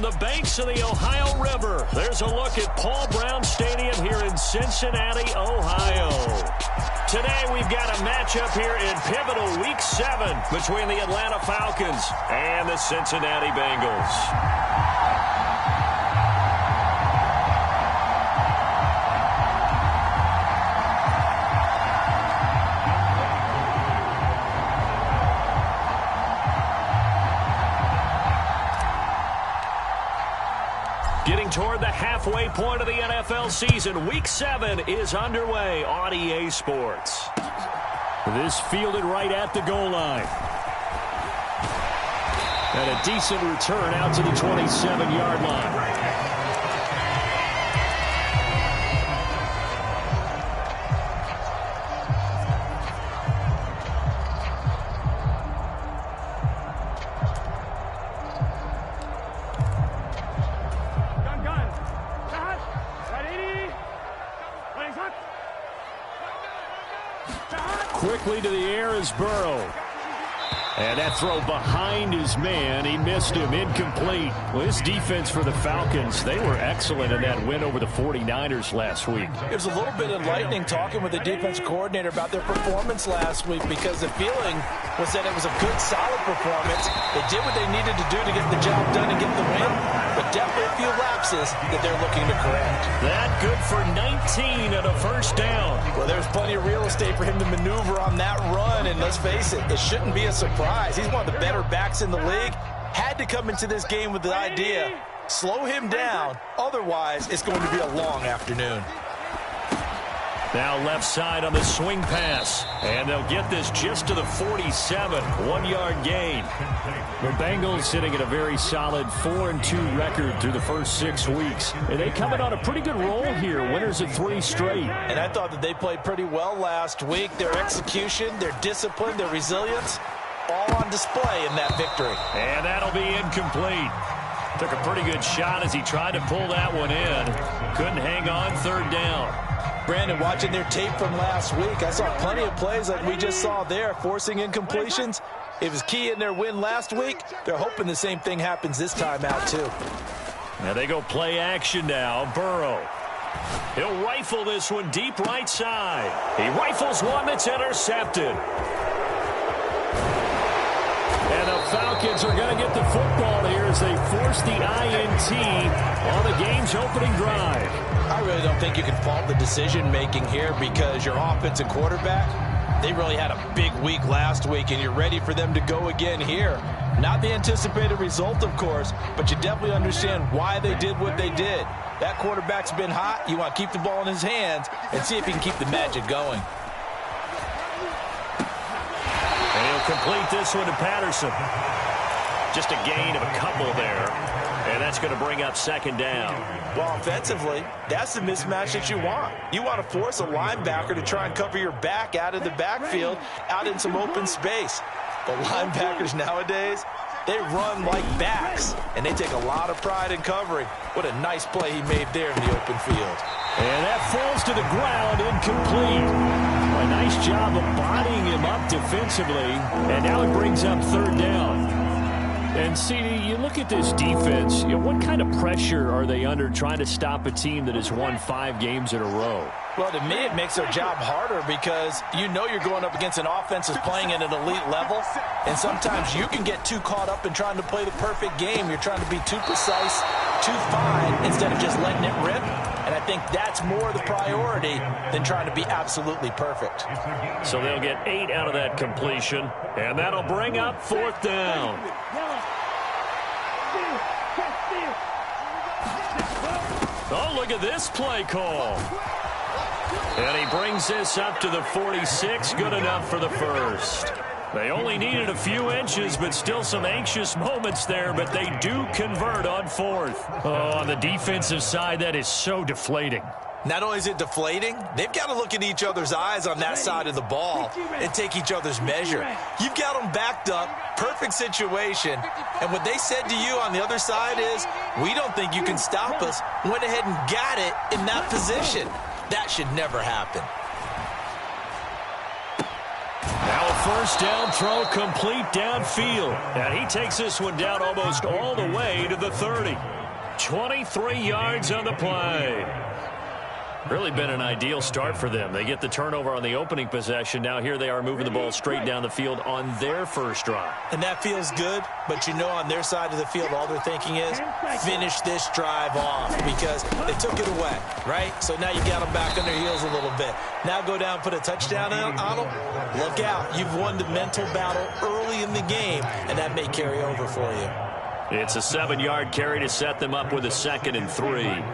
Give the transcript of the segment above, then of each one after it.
from the banks of the Ohio River, there's a look at Paul Brown Stadium here in Cincinnati, Ohio. Today we've got a matchup here in pivotal Week 7 between the Atlanta Falcons and the Cincinnati Bengals. Getting toward the halfway point of the NFL season, Week 7 is underway on EA Sports. This fielded right at the goal line. And a decent return out to the 27-yard line. Quickly to the air is Burrow. And that throw behind his man. He missed him. Incomplete. Well, this defense for the Falcons, they were excellent in that win over the 49ers last week. It was a little bit enlightening talking with the defense coordinator about their performance last week because the feeling was that it was a good, solid performance. They did what they needed to do to get the job done and get the win, but definitely a few lapses that they're looking to correct. That good for 19 and a first down. Well, there's plenty of real estate for him to maneuver on that run, and let's face it, it shouldn't be a surprise. He's one of the better backs in the league. Had to come into this game with the idea, slow him down, otherwise it's going to be a long afternoon. Now left side on the swing pass. And they'll get this just to the 47. 1-yard gain. The Bengals sitting at a very solid 4-2 record through the first 6 weeks. And they coming on a pretty good roll here. Winners of 3 straight. And I thought that they played pretty well last week. Their execution, their discipline, their resilience, all on display in that victory. And that'll be incomplete. Took a pretty good shot as he tried to pull that one in. Couldn't hang on, third down. Brandon, watching their tape from last week, I saw plenty of plays like we just saw there, forcing incompletions. It was key in their win last week. They're hoping the same thing happens this time out, too. Now they go play action now. Burrow. He'll rifle this one deep right side. He rifles one that's intercepted. And the Falcons are going to get the football here as they force the INT on the game's opening drive. I really don't think you can fault the decision-making here because your offensive quarterback, they really had a big week last week, and you're ready for them to go again here. Not the anticipated result, of course, but you definitely understand why they did what they did. That quarterback's been hot. You want to keep the ball in his hands and see if he can keep the magic going. And he'll complete this one to Patterson. Just a gain of a couple there. And that's going to bring up second down. Well, offensively, that's the mismatch that you want. You want to force a linebacker to try and cover your back out of the backfield, out in some open space. But linebackers nowadays, they run like backs, and they take a lot of pride in covering. What a nice play he made there in the open field. And that falls to the ground, incomplete. A nice job of bodying him up defensively, and now it brings up third down. And, CD, you look at this defense, what kind of pressure are they under trying to stop a team that has won 5 games in a row? Well, to me, it makes their job harder because you know you're going up against an offense that's playing at an elite level, and sometimes you can get too caught up in trying to play the perfect game. You're trying to be too precise, too fine, instead of just letting it rip. And I think that's more the priority than trying to be absolutely perfect. So they'll get 8 out of that completion, and that'll bring up fourth down. Oh, look at this play call. And he brings this up to the 46. Good enough for the first. They only needed a few inches, but still some anxious moments there, but they do convert on fourth. Oh, on the defensive side, that is so deflating. Not only is it deflating, they've got to look in each other's eyes on that side of the ball and take each other's measure. You've got them backed up, perfect situation, and what they said to you on the other side is, we don't think you can stop us. Went ahead and got it in that position. That should never happen. Now a first down throw complete downfield. And he takes this one down almost all the way to the 30. 23 yards on the play. Really been an ideal start for them. They get the turnover on the opening possession. Now here they are moving the ball straight down the field on their first drive. And that feels good, but you know on their side of the field all they're thinking is finish this drive off because they took it away, right? So now you got them back on their heels a little bit. Now go down, put a touchdown on them. Look out. You've won the mental battle early in the game, and that may carry over for you. It's a 7-yard carry to set them up with a 2nd and 3.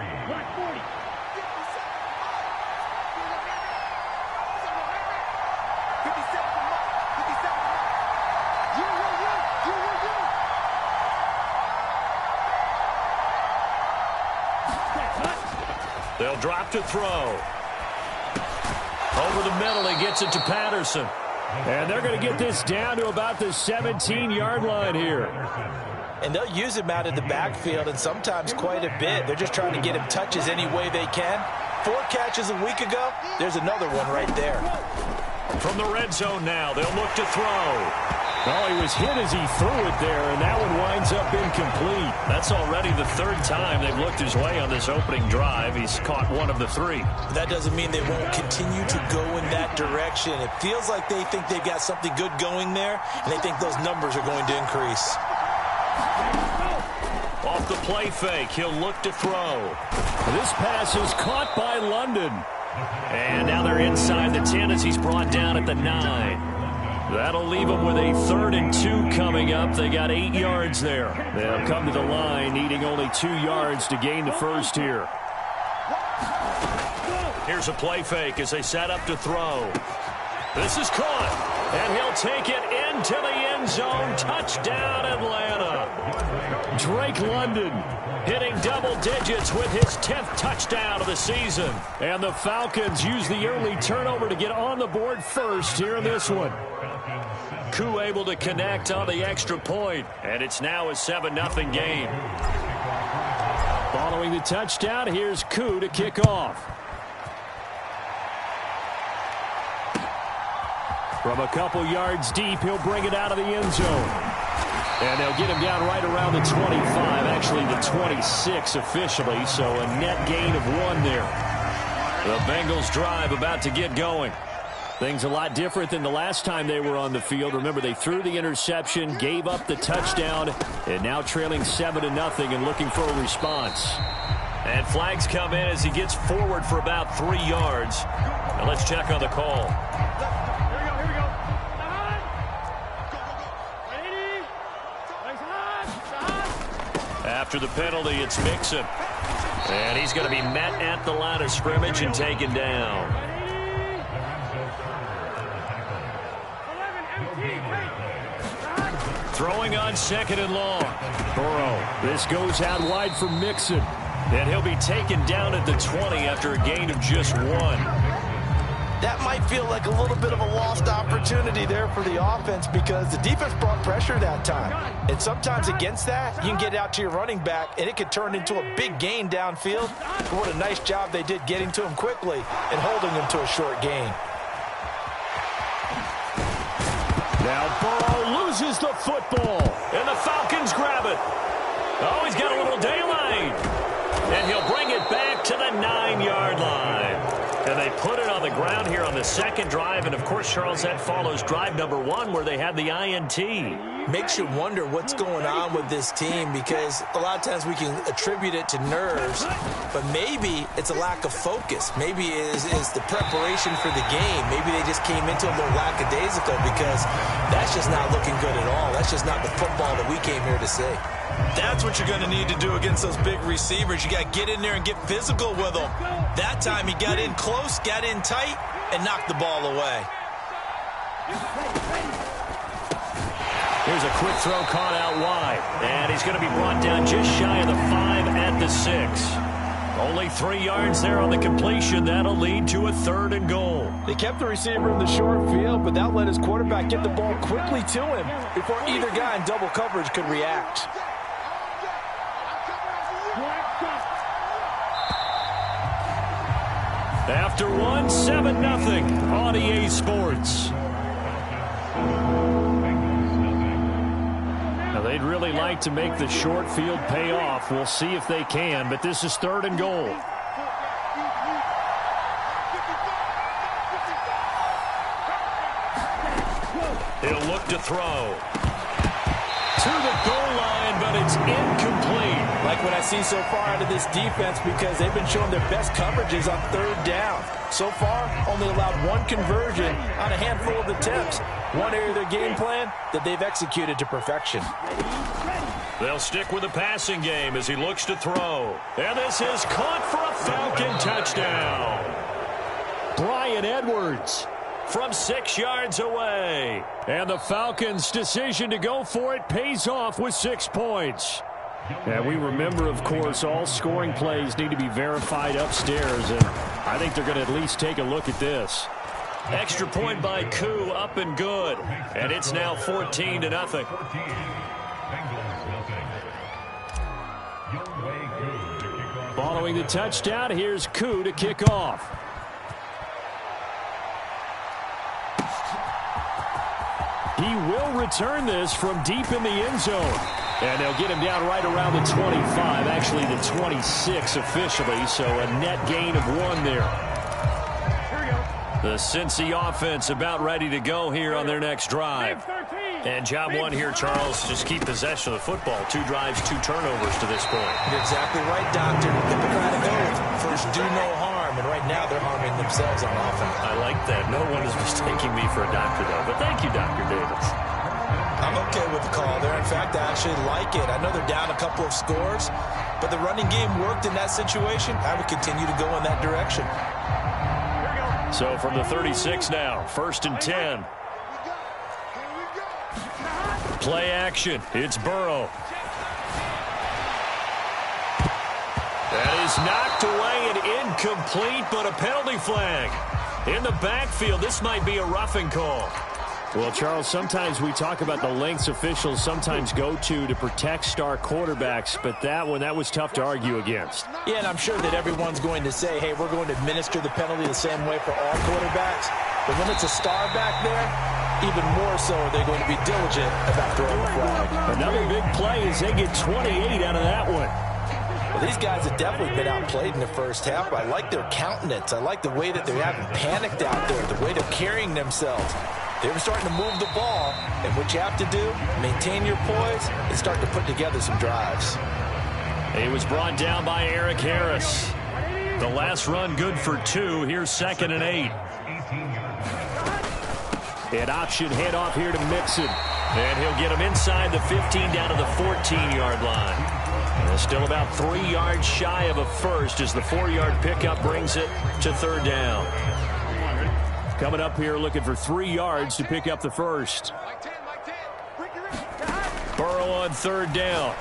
They'll drop to throw. Over the middle, he gets it to Patterson. And they're going to get this down to about the 17-yard line here. And they'll use him out of the backfield, and sometimes quite a bit. They're just trying to get him touches any way they can. 4 catches a week ago. There's another one right there. From the red zone now, they'll look to throw. Oh, he was hit as he threw it there, and that one winds up incomplete. That's already the 3rd time they've looked his way on this opening drive. He's caught 1 of the 3. That doesn't mean they won't continue to go in that direction. It feels like they think they've got something good going there, and they think those numbers are going to increase. Off the play fake, he'll look to throw. This pass is caught by London. And now they're inside the 10 as he's brought down at the 9. That'll leave them with a 3rd and 2 coming up. They got 8 yards there. They'll come to the line needing only 2 yards to gain the first here. Here's a play fake as they set up to throw. This is caught, and he'll take it into the end zone. Touchdown, Atlanta. Drake London hitting double digits with his 10th touchdown of the season. And the Falcons use the early turnover to get on the board first here in this one. Koo able to connect on the extra point, and it's now a 7-0 game. Following the touchdown, here's Koo to kick off. From a couple yards deep, he'll bring it out of the end zone. And they'll get him down right around the 25, actually the 26 officially, so a net gain of 1 there. The Bengals drive about to get going. Things a lot different than the last time they were on the field. Remember, they threw the interception, gave up the touchdown, and now trailing 7-0 and looking for a response. And flags come in as he gets forward for about 3 yards. Now let's check on the call. After the penalty, it's Mixon. And he's going to be met at the line of scrimmage and taken down. Throwing on 2nd and long. Burrow. This goes out wide for Mixon. And he'll be taken down at the 20 after a gain of just 1. That might feel like a little bit of a lost opportunity there for the offense because the defense brought pressure that time. And sometimes against that, you can get out to your running back, and it could turn into a big gain downfield. But what a nice job they did getting to him quickly and holding him to a short gain. Now Burrow loses the football, and the Falcons grab it. Oh, he's got a little daylight. And he'll bring it back to the 9-yard line. And they put it on the ground here on the 2nd drive. And, of course, Charles, that follows drive number 1 where they had the INT. Makes you wonder what's going on with this team because a lot of times we can attribute it to nerves, but maybe it's a lack of focus. Maybe it is the preparation for the game. Maybe they just came into a little lackadaisical because that's just not looking good at all. That's just not the football that we came here to see. That's what you're going to need to do against those big receivers. You got to get in there and get physical with them. That time he got in close, got in tight, and knocked the ball away. Here's a quick throw caught out wide. And he's going to be brought down just shy of the 5 at the 6. Only 3 yards there on the completion. That'll lead to a 3rd and goal. They kept the receiver in the short field, but that let his quarterback get the ball quickly to him before either guy in double coverage could react. After 1, 7-0 on EA Sports. they'd really like to make the short field pay off. We'll see if they can, but this is 3rd and goal. He'll look to throw. To the goal line, but it's incomplete. Like what I see so far out of this defense, because they've been showing their best coverages on 3rd down. So far, only allowed 1 conversion on a handful of attempts. One area of their game plan that they've executed to perfection. They'll stick with the passing game as he looks to throw. And this is caught for a Falcon touchdown. Bryan Edwards from 6 yards away. And the Falcons' decision to go for it pays off with 6 points. And we remember, of course, all scoring plays need to be verified upstairs, and I think they're going to at least take a look at this. Extra point by Koo, up and good. And it's now 14-0. Following the touchdown, here's Koo to kick off. He will return this from deep in the end zone. And they'll get him down right around the 25, actually the 26 officially, so a net gain of 1 there. The Cincy offense about ready to go here on their next drive. And job 1 here, Charles, just keep possession of the football. 2 drives, 2 turnovers to this point. You're exactly right, Doctor. Hippocratic oath. First, do no harm, and right now they're harming themselves on offense. I like that. No one is mistaking me for a doctor, though. But thank you, Dr. Davis. I'm okay with the call there. In fact, I actually like it. I know they're down a couple of scores, but the running game worked in that situation. I would continue to go in that direction. So from the 36 now, 1st and 10. Play action. It's Burrow. That is knocked away and incomplete, but a penalty flag. In the backfield, this might be a roughing call. Well, Charles, sometimes we talk about the lengths officials sometimes go to protect star quarterbacks, but that was tough to argue against. Yeah, and I'm sure that everyone's going to say, hey, we're going to administer the penalty the same way for all quarterbacks. But when it's a star back there, even more so are they going to be diligent about throwing the flag. Another big play as they get 28 out of that one. Well, these guys have definitely been outplayed in the first half. I like their countenance. I like the way that they haven't panicked out there, the way they're carrying themselves. They were starting to move the ball, and what you have to do, maintain your poise and start to put together some drives. He was brought down by Eric Harris. The last run good for 2. Here's 2nd and 8. An option handoff here to Mixon. And he'll get him inside the 15 down to the 14-yard line. And still about 3 yards shy of a first as the 4-yard pickup brings it to 3rd down. Coming up here looking for 3 yards to pick up the first. Burrow on 3rd down.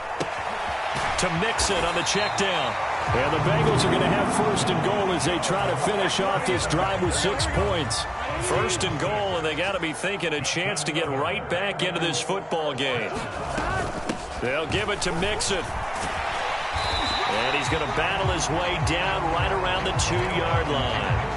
To Mixon on the check down. And the Bengals are going to have 1st and goal as they try to finish off this drive with 6 points. 1st and goal, and they got to be thinking a chance to get right back into this football game. They'll give it to Mixon. And he's going to battle his way down right around the 2-yard line.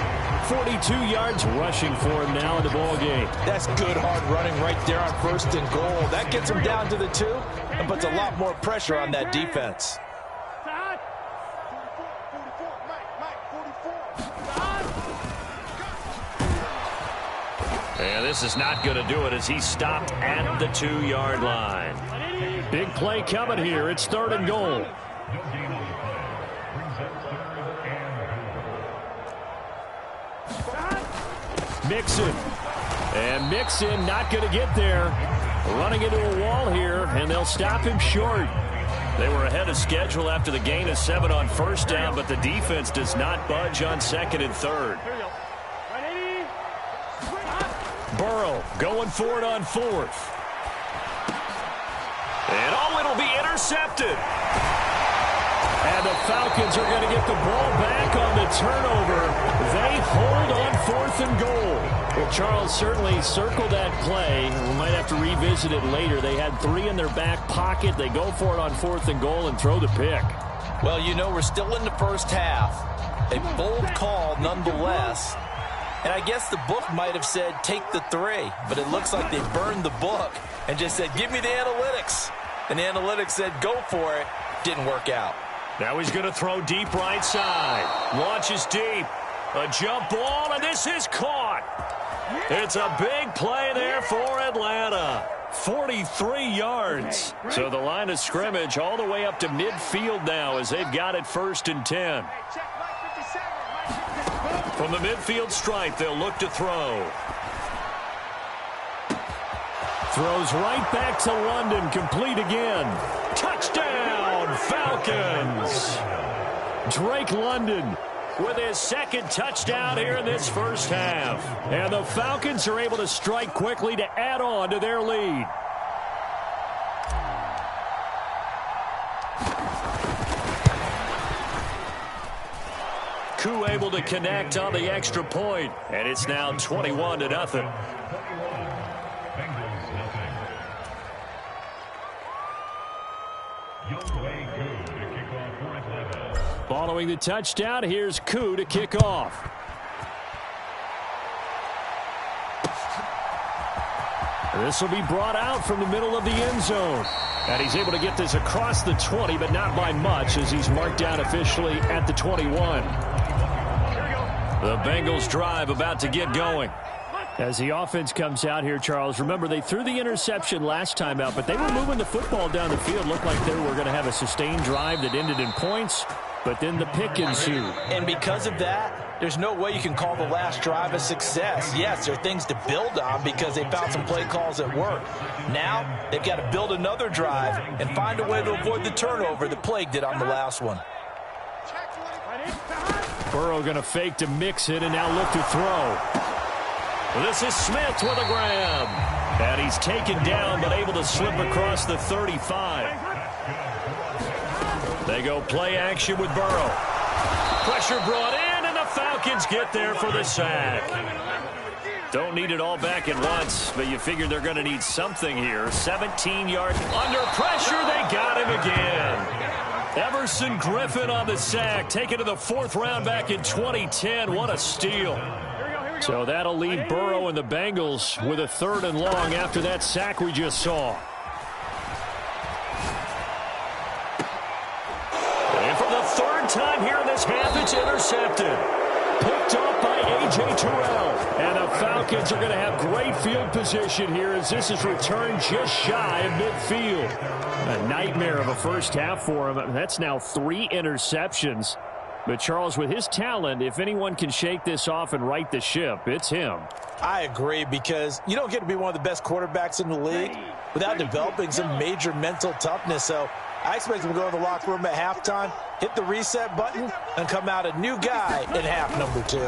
42 yards rushing for him now in the ball game. That's good hard running right there on 1st and goal. That gets him down to the 2 and puts a lot more pressure on that defense. And this is not going to do it as he stopped at the 2-yard line. Big play coming here. It's 3rd and goal. Mixon. And Mixon not going to get there. Running into a wall here, and they'll stop him short. They were ahead of schedule after the gain of 7 on 1st down, but the defense does not budge on 2nd and 3rd. Burrow going for it on 4th. And it'll be intercepted. And the Falcons are going to get the ball back on the turnover. They hold on 4th and goal. Well, Charles, certainly circle that play. We might have to revisit it later. They had 3 in their back pocket. They go for it on 4th and goal and throw the pick. Well, you know, we're still in the first half. A bold call nonetheless. And I guess the book might have said take the 3, but it looks like they burned the book and just said, give me the analytics. And the analytics said go for it. Didn't work out. Now he's going to throw deep right side. Launches deep. A jump ball, and this is caught. It's a big play there for Atlanta. 43 yards. So the line of scrimmage all the way up to midfield now as they've got it 1st and 10. From the midfield stripe, they'll look to throw. Throws right back to London, complete again. Touchdown, Falcons. Drake London with his 2nd touchdown here in this first half. And the Falcons are able to strike quickly to add on to their lead. Koo able to connect on the extra point, and it's now 21-0. Following the touchdown, here's Koo to kick off. This will be brought out from the middle of the end zone. And he's able to get this across the 20, but not by much as he's marked down officially at the 21. The Bengals drive about to get going. As the offense comes out here, Charles, remember they threw the interception last time out, but they were moving the football down the field. Looked like they were going to have a sustained drive that ended in points, but then the pick ensued. And because of that, there's no way you can call the last drive a success. Yes, there are things to build on because they found some play calls that work. Now, they've got to build another drive and find a way to avoid the turnover that plagued it on the last one. Burrow going to fake to mix it and now look to throw. This is Smith with a grab. And he's taken down but able to slip across the 35. They go play action with Burrow. Pressure brought in, and the Falcons get there for the sack. Don't need it all back at once, but you figure they're going to need something here. 17 yards under pressure. They got him again. Everson Griffin on the sack, taken to the 4th round back in 2010. What a steal. So that'll leave Burrow and the Bengals with a 3rd and long after that sack we just saw. And for the 3rd time here in this half, it's intercepted. Picked up by A.J. Terrell. And the Falcons are going to have great field position here as this is returned just shy of midfield. A nightmare of a first half for him. That's now 3 interceptions. But, Charles, with his talent, if anyone can shake this off and right the ship, it's him. I agree, because you don't get to be one of the best quarterbacks in the league without developing some major mental toughness. So I expect him to go in the locker room at halftime, hit the reset button, and come out a new guy in half number 2.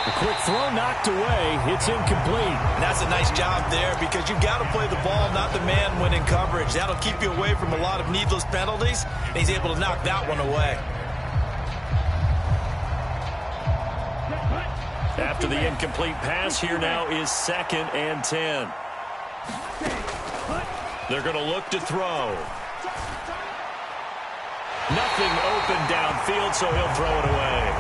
A quick throw knocked away. It's incomplete. And that's a nice job there because you've got to play the ball, not the man when in coverage. That'll keep you away from a lot of needless penalties. And he's able to knock that one away. After the incomplete pass, here now is 2nd and 10. They're going to look to throw. Nothing open downfield, so he'll throw it away.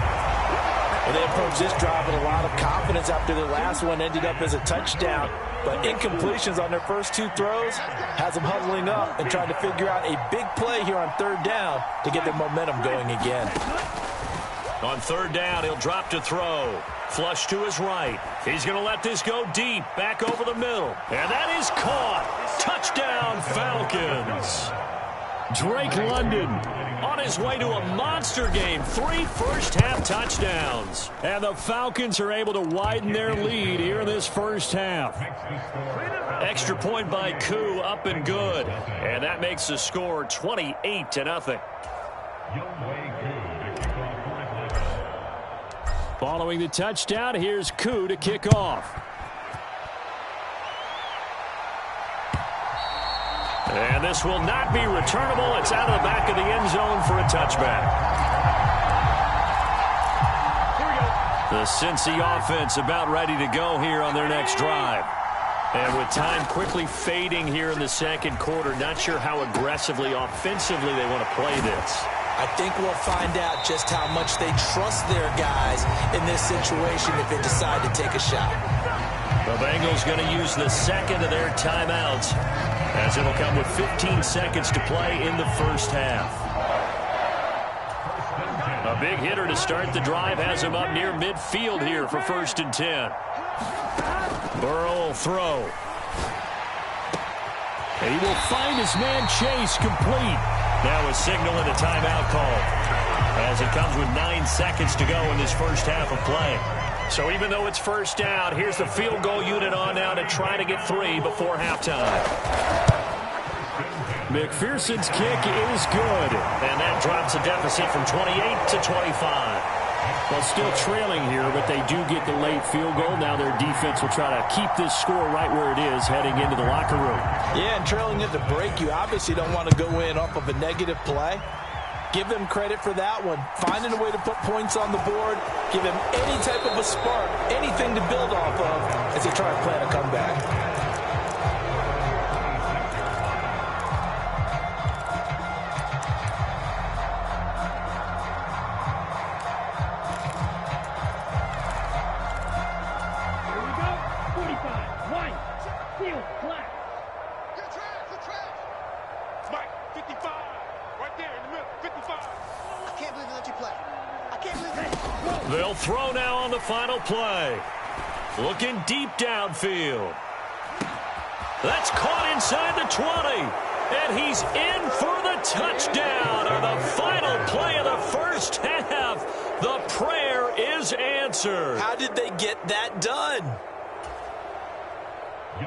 Well, they approached this drive with a lot of confidence after the last one ended up as a touchdown. But incompletions on their first 2 throws has them huddling up and trying to figure out a big play here on 3rd down to get their momentum going again. On 3rd down, he'll drop to throw. Flush to his right. He's going to let this go deep, back over the middle. And that is caught. Touchdown, Falcons. Drake London on his way to a monster game. 3 first-half touchdowns. And the Falcons are able to widen their lead here in this first half. Extra point by Koo, up and good. And that makes the score 28-0. Following the touchdown, here's Koo to kick off. And this will not be returnable. It's out of the back of the end zone for a touchback. The Cincy offense about ready to go here on their next drive. And with time quickly fading here in the 2nd quarter, not sure how aggressively, offensively they want to play this. I think we'll find out just how much they trust their guys in this situation if they decide to take a shot. The Bengals going to use the second of their timeouts, as it'll come with 15 seconds to play in the first half. A big hitter to start the drive has him up near midfield here for 1st and 10. Burrow will throw. And he will find his man Chase complete. Now a signal and a timeout call, as it comes with 9 seconds to go in this first half of play. So even though it's first down, here's the field goal unit on now to try to get 3 before halftime. McPherson's kick is good. And that drops a deficit from 28 to 25. Well, still trailing here, but they do get the late field goal. Now their defense will try to keep this score right where it is heading into the locker room. Yeah, and trailing at the break, you obviously don't want to go in off of a negative play. Give them credit for that one. Finding a way to put points on the board. Give them any type of a spark, anything to build off of as they try to plan a comeback. They'll throw now on the final play. Looking deep downfield. That's caught inside the 20. And he's in for the touchdown on the final play of the first half. The prayer is answered. How did they get that done?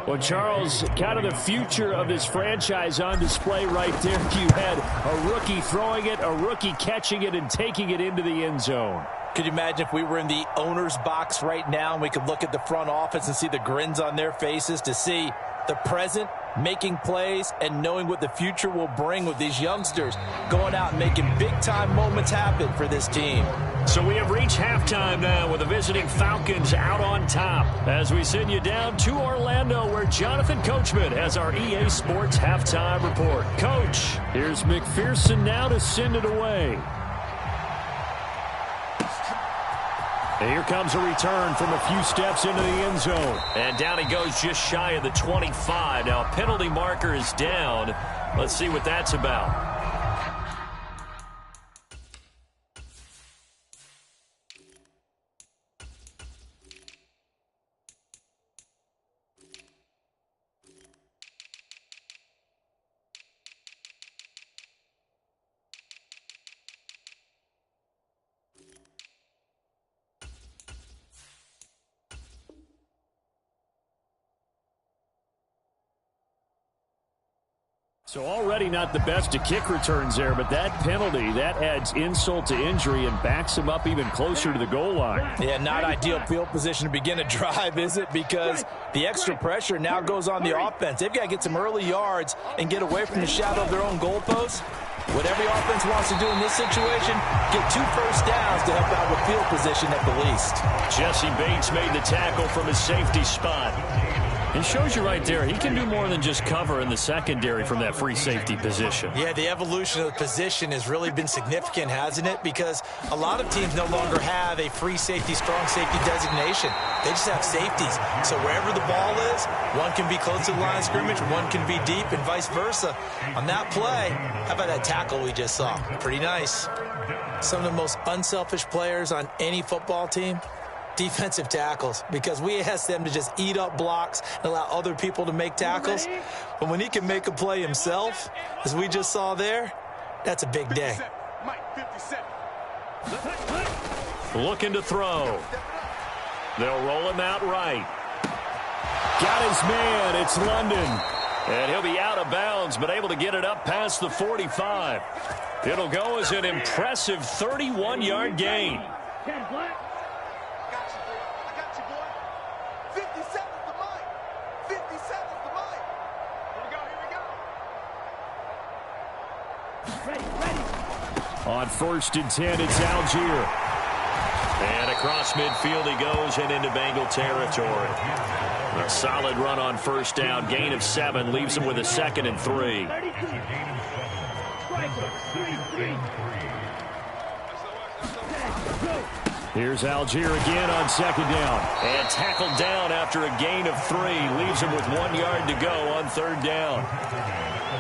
Well, Charles, kind of the future of this franchise on display right there. You had a rookie throwing it, a rookie catching it, and taking it into the end zone. Could you imagine if we were in the owner's box right now and we could look at the front office and see the grins on their faces, to see the present making plays and knowing what the future will bring with these youngsters going out and making big-time moments happen for this team. So we have reached halftime now with the visiting Falcons out on top, as we send you down to Orlando, where Jonathan Coachman has our EA Sports halftime report. Coach, here's McPherson now to send it away. And here comes a return from a few steps into the end zone. And down he goes just shy of the 25. Now a penalty marker is down. Let's see what that's about. So already not the best to kick returns there, but that penalty, that adds insult to injury and backs him up even closer to the goal line. Yeah, not ideal field position to begin a drive, is it? Because the extra pressure now goes on the offense. They've got to get some early yards and get away from the shadow of their own goalposts. What every offense wants to do in this situation, get 2 first downs to help out with field position at the least. Jesse Bates made the tackle from his safety spot. It shows you right there, he can do more than just cover in the secondary from that free safety position. Yeah, the evolution of the position has really been significant, hasn't it? Because a lot of teams no longer have a free safety, strong safety designation. They just have safeties. So wherever the ball is, one can be close to the line of scrimmage, one can be deep, and vice versa. On that play, how about that tackle we just saw? Pretty nice. Some of the most unselfish players on any football team, defensive tackles, because we ask them to just eat up blocks and allow other people to make tackles. But when he can make a play himself, as we just saw there, that's a big day. Looking to throw. They'll roll him out right. Got his man. It's London. And he'll be out of bounds, but able to get it up past the 45. It'll go as an impressive 31-yard gain. On 1st and 10, it's Algier. And across midfield he goes and into Bengal territory. A solid run on first down. Gain of 7 leaves him with a 2nd and 3. Here's Algier again on second down. And tackled down after a gain of 3. Leaves him with 1 yard to go on third down.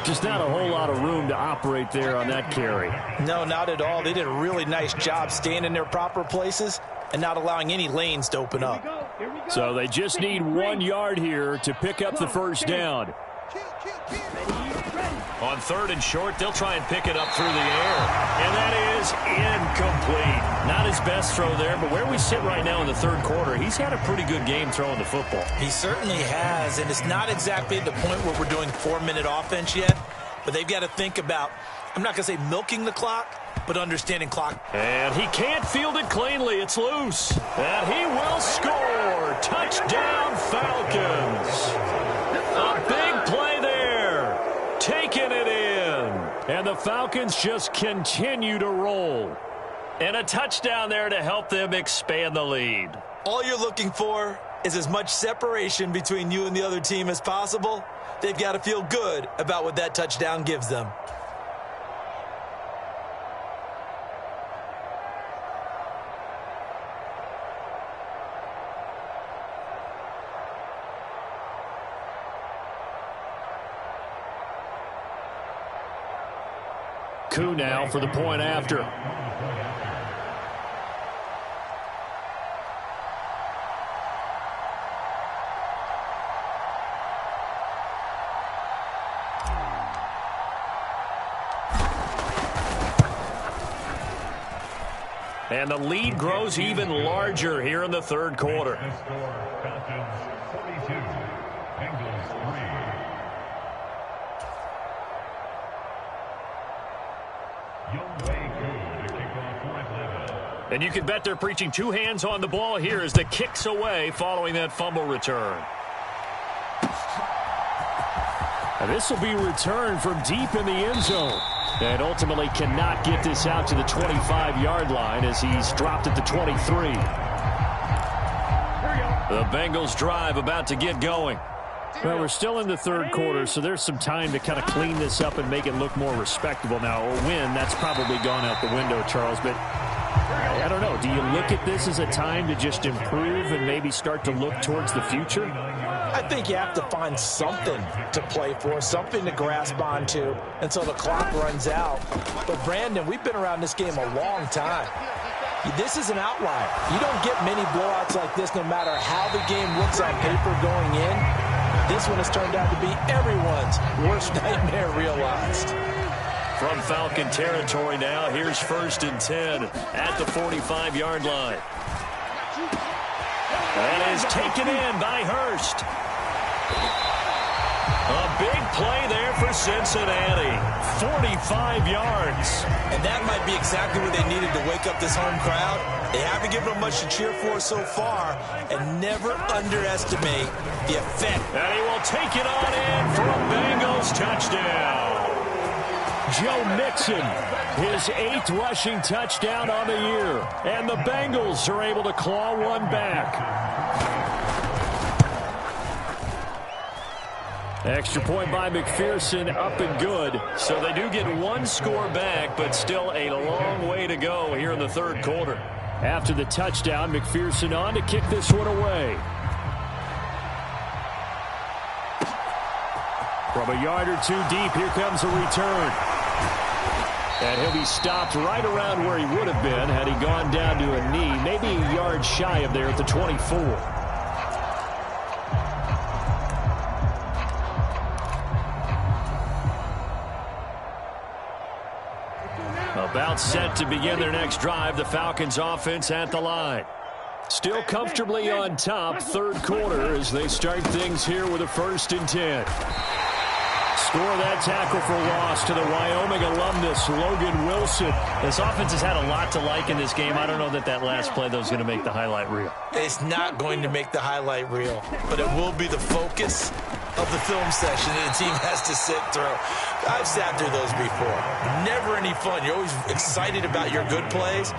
Just not a whole lot of room to operate there on that carry. No, not at all. They did a really nice job staying in their proper places and not allowing any lanes to open up. So they just need 1 yard here to pick up the first down. On third and short, they'll try and pick it up through the air. And that is incomplete. Not his best throw there, but where we sit right now in the third quarter, he's had a pretty good game throwing the football. He certainly has, and it's not exactly at the point where we're doing 4-minute offense yet, but they've got to think about, I'm not going to say milking the clock, but understanding clock. And he can't field it cleanly. It's loose. And he will score. Touchdown, Falcons. A big play there. Taking it in. And the Falcons just continue to roll. And a touchdown there to help them expand the lead. All you're looking for is as much separation between you and the other team as possible. They've got to feel good about what that touchdown gives them. Koo now for the point after. And the lead grows even larger here in the third quarter. And you can bet they're preaching 2 hands on the ball here as the kick's away following that fumble return. And this will be returned from deep in the end zone. And ultimately cannot get this out to the 25-yard line as he's dropped at the 23. The Bengals drive about to get going. Well, we're still in the third quarter, so there's some time to kind of clean this up and make it look more respectable. Now, a win, that's probably gone out the window, Charles, but I don't know. Do you look at this as a time to just improve and maybe start to look towards the future? I think you have to find something to play for, something to grasp onto until the clock runs out. But, Brandon, we've been around this game a long time. This is an outlier. You don't get many blowouts like this no matter how the game looks on paper going in. This one has turned out to be everyone's worst nightmare realized. From Falcon territory now, here's 1st and 10 at the 45-yard line. That is taken in by Hurst. A big play there for Cincinnati. 45 yards. And that might be exactly what they needed to wake up this home crowd. They haven't given them much to cheer for so far, and never underestimate the effect. And he will take it on in for a Bengals touchdown. Joe Mixon, his 8th rushing touchdown on the year. And the Bengals are able to claw one back. Extra point by McPherson, up and good. So they do get 1 score back, but still a long way to go here in the third quarter. After the touchdown, McPherson on to kick this one away. From a yard or 2 deep, here comes a return. And he'll be stopped right around where he would have been had he gone down to a knee, maybe a yard shy of there at the 24. About set to begin their next drive, the Falcons offense at the line. Still comfortably on top, third quarter as they start things here with a 1st and 10. Score that tackle for loss to the Wyoming alumnus, Logan Wilson. This offense has had a lot to like in this game. I don't know that last play, though, is going to make the highlight reel. It's not going to make the highlight reel, but it will be the focus of the film session that the team has to sit through. I've sat through those before. Never any fun. You're always excited about your good plays,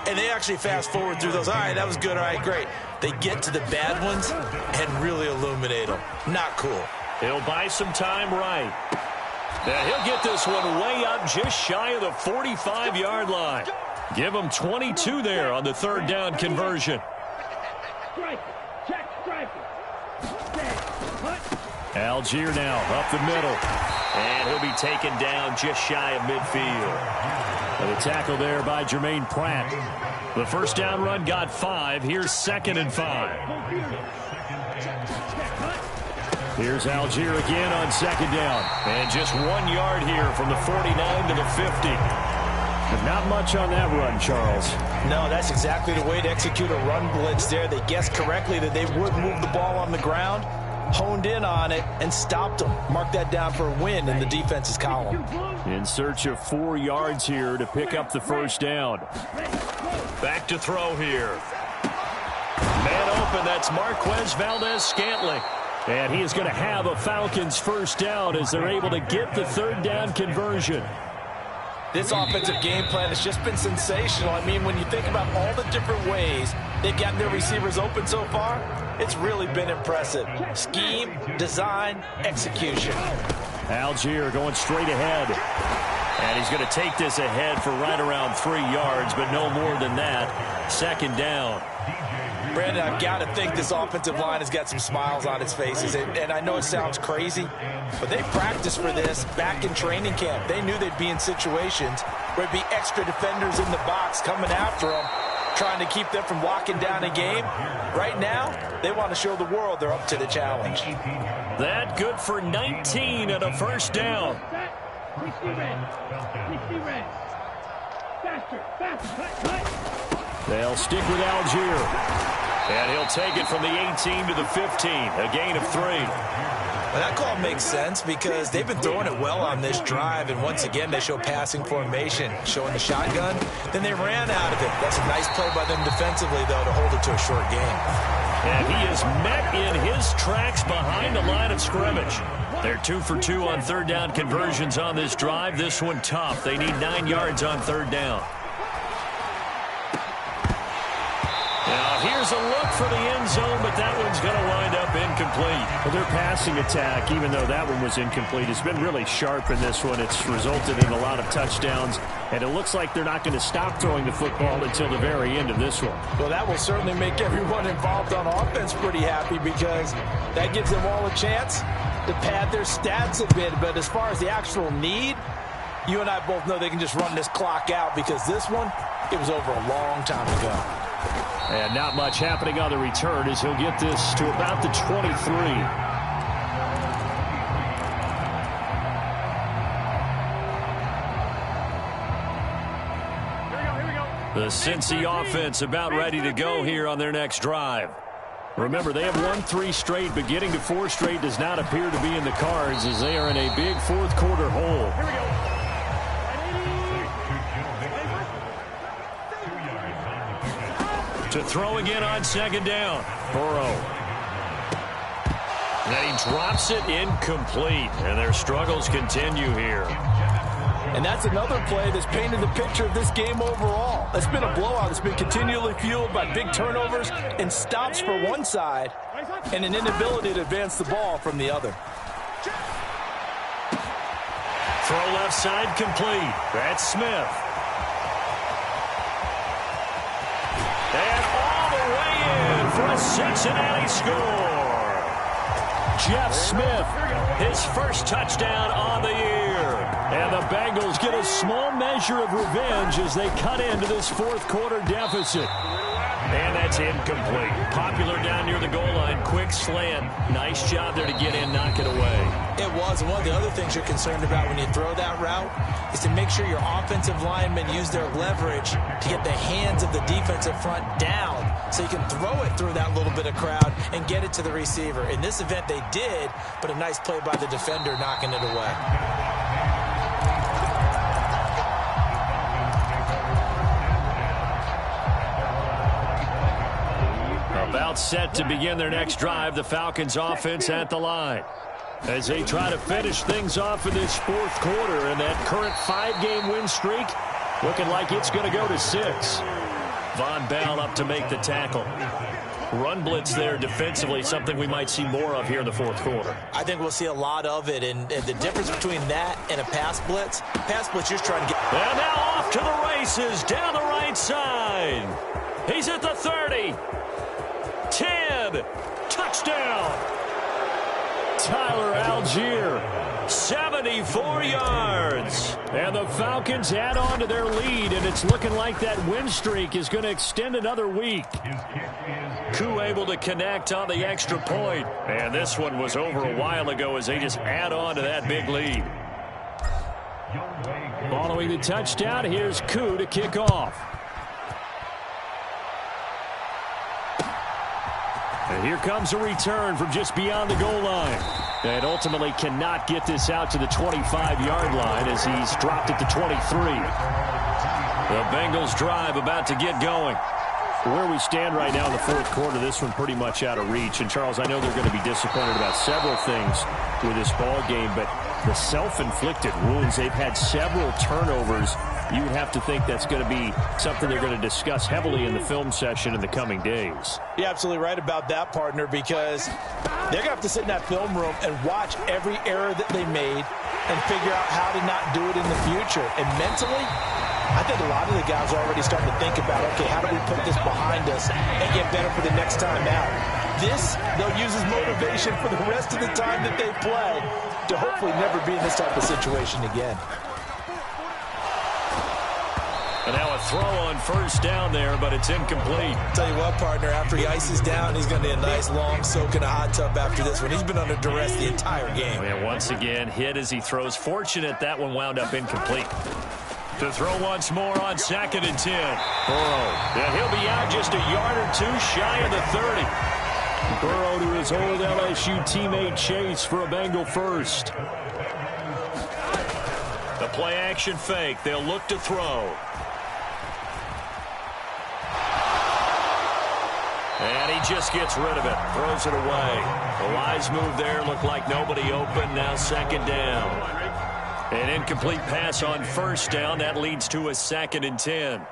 and they actually fast forward through those. All right, that was good. All right, great. They get to the bad ones and really illuminate them. Not cool. He'll buy some time right. Now he'll get this one way up just shy of the 45-yard line. Give them 22 there on the third down conversion. Algier now up the middle. And he'll be taken down just shy of midfield. And the tackle there by Jermaine Pratt. The first down run got 5. Here's 2nd and 5. Here's Algier again on 2nd down. And just 1 yard here from the 49 to the 50. Not much on that run, Charles. No, that's exactly the way to execute a run blitz there. They guessed correctly that they would move the ball on the ground, honed in on it, and stopped them. Mark that down for a win in the defense's column. In search of 4 yards here to pick up the first down. Back to throw here. Man open, that's Marquez Valdes-Scantling. And he is going to have a Falcons first down as they're able to get the third down conversion. This offensive game plan has just been sensational. I mean, when you think about all the different ways they've gotten their receivers open so far, it's really been impressive. Scheme, design, execution. Algier going straight ahead. And he's going to take this ahead for right around 3 yards, but no more than that. 2nd down. Brandon, I've got to think this offensive line has got some smiles on its faces. And I know it sounds crazy, but they practiced for this back in training camp. They knew they'd be in situations where there'd be extra defenders in the box coming after them, trying to keep them from locking down a game. Right now, they want to show the world they're up to the challenge. That good for 19 and a first down. They'll stick with Algier. And he'll take it from the 18 to the 15, a gain of 3. Well, that call makes sense because they've been throwing it well on this drive, and once again they show passing formation, showing the shotgun. Then they ran out of it. That's a nice play by them defensively, though, to hold it to a short game. And he is met in his tracks behind the line of scrimmage. They're 2 for 2 on third down conversions on this drive. This one tough. They need 9 yards on third down. Now here's a look for the end zone, but that one's going to wind up incomplete. Well, their passing attack, even though that one was incomplete, has been really sharp in this one. It's resulted in a lot of touchdowns, and it looks like they're not going to stop throwing the football until the very end of this one. Well, that will certainly make everyone involved on offense pretty happy because that gives them all a chance to pad their stats a bit. But as far as the actual need, you and I both know they can just run this clock out because this one, it was over a long time ago. And not much happening on the return as he'll get this to about the 23. The Cincy offense about ready to go here on their next drive. Remember, they have won 3 straight, but getting to 4 straight does not appear to be in the cards as they are in a big fourth quarter hole. Here we go. To throw again on 2nd down. Burrow. And he drops it incomplete. And their struggles continue here. And that's another play that's painted the picture of this game overall. It's been a blowout. It's been continually fueled by big turnovers and stops for one side and an inability to advance the ball from the other. Throw left side complete. That's Smith. And all the way in for a Cincinnati score. Jeff Smith, his first touchdown on the year. And the Bengals get a small measure of revenge as they cut into this fourth quarter deficit. And that's incomplete. Popular down near the goal line. Quick slant. Nice job there to get in, knock it away. It was. And one of the other things you're concerned about when you throw that route is to make sure your offensive linemen use their leverage to get the hands of the defensive front down so you can throw it through that little bit of crowd and get it to the receiver. In this event, they did, but a nice play by the defender knocking it away. About set to begin their next drive, the Falcons offense at the line. As they try to finish things off in this fourth quarter, and that current 5-game win streak looking like it's going to go to 6. Von Bell up to make the tackle. run blitz there defensively, something we might see more of here in the fourth quarter. I think we'll see a lot of it, and the difference between that and a pass blitz, you're just trying to get... And now off to the races, down the right side. He's at the 30. 10. Touchdown. Tyler Allgeier, 74 yards. And the Falcons add on to their lead, and it's looking like that win streak is going to extend another week. Koo able to connect on the extra point. And this one was over a while ago as they just add on to that big lead. Following the touchdown, here's Koo to kick off. And here comes a return from just beyond the goal line. And ultimately cannot get this out to the 25-yard line as he's dropped it to 23. The Bengals drive about to get going. Where we stand right now in the fourth quarter, this one pretty much out of reach. And, Charles, I know they're going to be disappointed about several things with this ball game, but the self-inflicted wounds, they've had several turnovers. You would have to think that's going to be something they're going to discuss heavily in the film session in the coming days. You're absolutely right about that, partner, because they're going to have to sit in that film room and watch every error that they made and figure out how to not do it in the future. And mentally, I think a lot of the guys are already starting to think about, okay, how do we put this behind us and get better for the next time out? This, they'll use as motivation for the rest of the time that they play to hopefully never be in this type of situation again. And now a throw on first down there, but it's incomplete. Tell you what, partner, after he ices down, he's going to need a nice long soak in a hot tub after this one. He's been under duress the entire game. And once again, hit as he throws. Fortunate that one wound up incomplete. To throw once more on 2nd and 10. Burrow. Yeah, he'll be out just a yard or two shy of the 30. Burrow to his old LSU teammate Chase for a Bengal first. The play action fake. They'll look to throw. And he just gets rid of it. Throws it away. The wise move there. Looked like nobody open. Now 2nd down. An incomplete pass on first down. That leads to a 2nd and 10.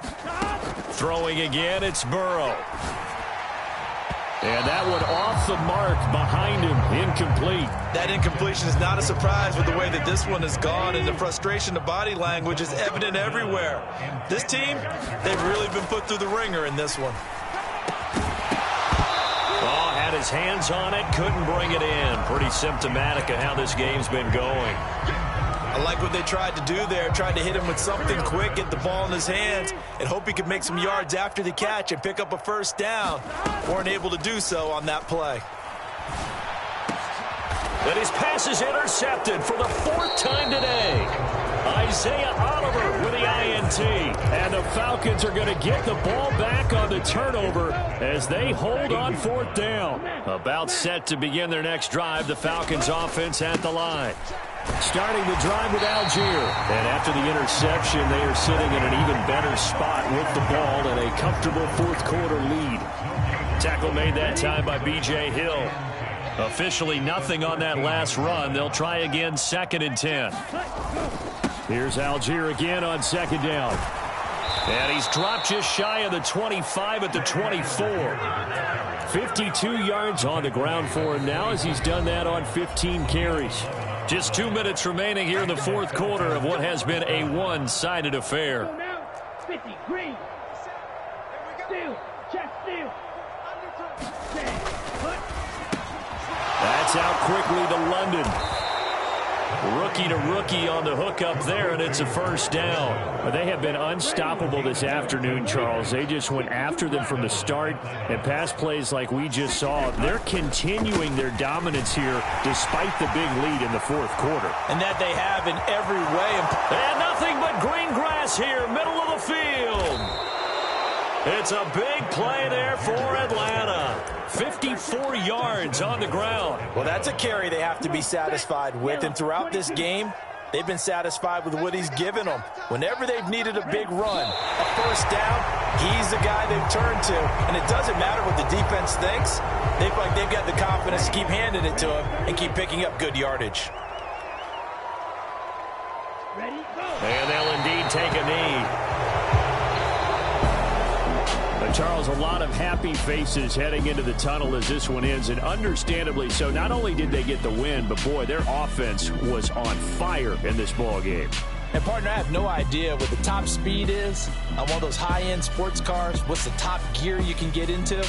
Throwing again, it's Burrow. And that one off the mark behind him. Incomplete. That incompletion is not a surprise with the way that this one has gone, and the frustration of body language is evident everywhere. This team, they've really been put through the ringer in this one. Oh, had his hands on it, couldn't bring it in. Pretty symptomatic of how this game's been going. I like what they tried to do there, tried to hit him with something quick, get the ball in his hands, and hope he could make some yards after the catch and pick up a first down. Weren't able to do so on that play. And his pass is intercepted for the 4th time today. Isaiah Oliver with the INT. And the Falcons are going to get the ball back on the turnover as they hold on 4th down. About set to begin their next drive, the Falcons offense at the line. Starting the drive with Allgeier. And after the interception, they are sitting in an even better spot with the ball and a comfortable 4th quarter lead. Tackle made that time by B.J. Hill. Officially nothing on that last run. They'll try again 2nd and 10. Here's Allgeier again on 2nd down. And he's dropped just shy of the 25 at the 24. 52 yards on the ground for him now as he's done that on 15 carries. Just 2 minutes remaining here in the 4th quarter of what has been a one-sided affair. 50, green. Steal, check, steal. That's out quickly to London. Rookie to rookie on the hook up there, and it's a first down. But they have been unstoppable this afternoon, Charles. They just went after them from the start, and pass plays like we just saw. They're continuing their dominance here despite the big lead in the 4th quarter. And that they have in every way. And nothing but green grass here, middle of the field. It's a big play there for Atlanta. 54 yards on the ground. Well, that's a carry they have to be satisfied with. And throughout this game, they've been satisfied with what he's given them. Whenever they've needed a big run, a first down, he's the guy they've turned to. And it doesn't matter what the defense thinks. They feel like they've got the confidence to keep handing it to him and keep picking up good yardage. And they'll indeed take a knee. A Charles, a lot of happy faces heading into the tunnel as this one ends, and understandably so. Not only did they get the win, but, boy, their offense was on fire in this ball game. And, partner, I have no idea what the top speed is on one of those high-end sports cars. What's the top gear you can get into?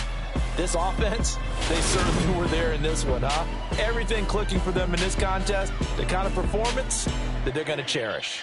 This offense, they certainly were there in this one, huh? Everything clicking for them in this contest, the kind of performance that they're going to cherish.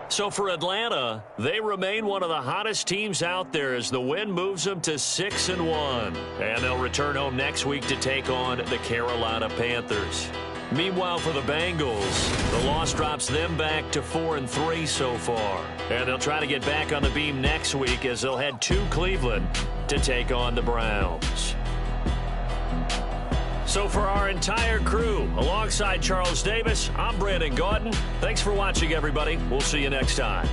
So for Atlanta, they remain one of the hottest teams out there as the win moves them to 6-1. And they'll return home next week to take on the Carolina Panthers. Meanwhile, for the Bengals, the loss drops them back to 4-3 so far. And they'll try to get back on the beam next week as they'll head to Cleveland to take on the Browns. So for our entire crew, alongside Charles Davis, I'm Brandon Gaudin. Thanks for watching, everybody. We'll see you next time.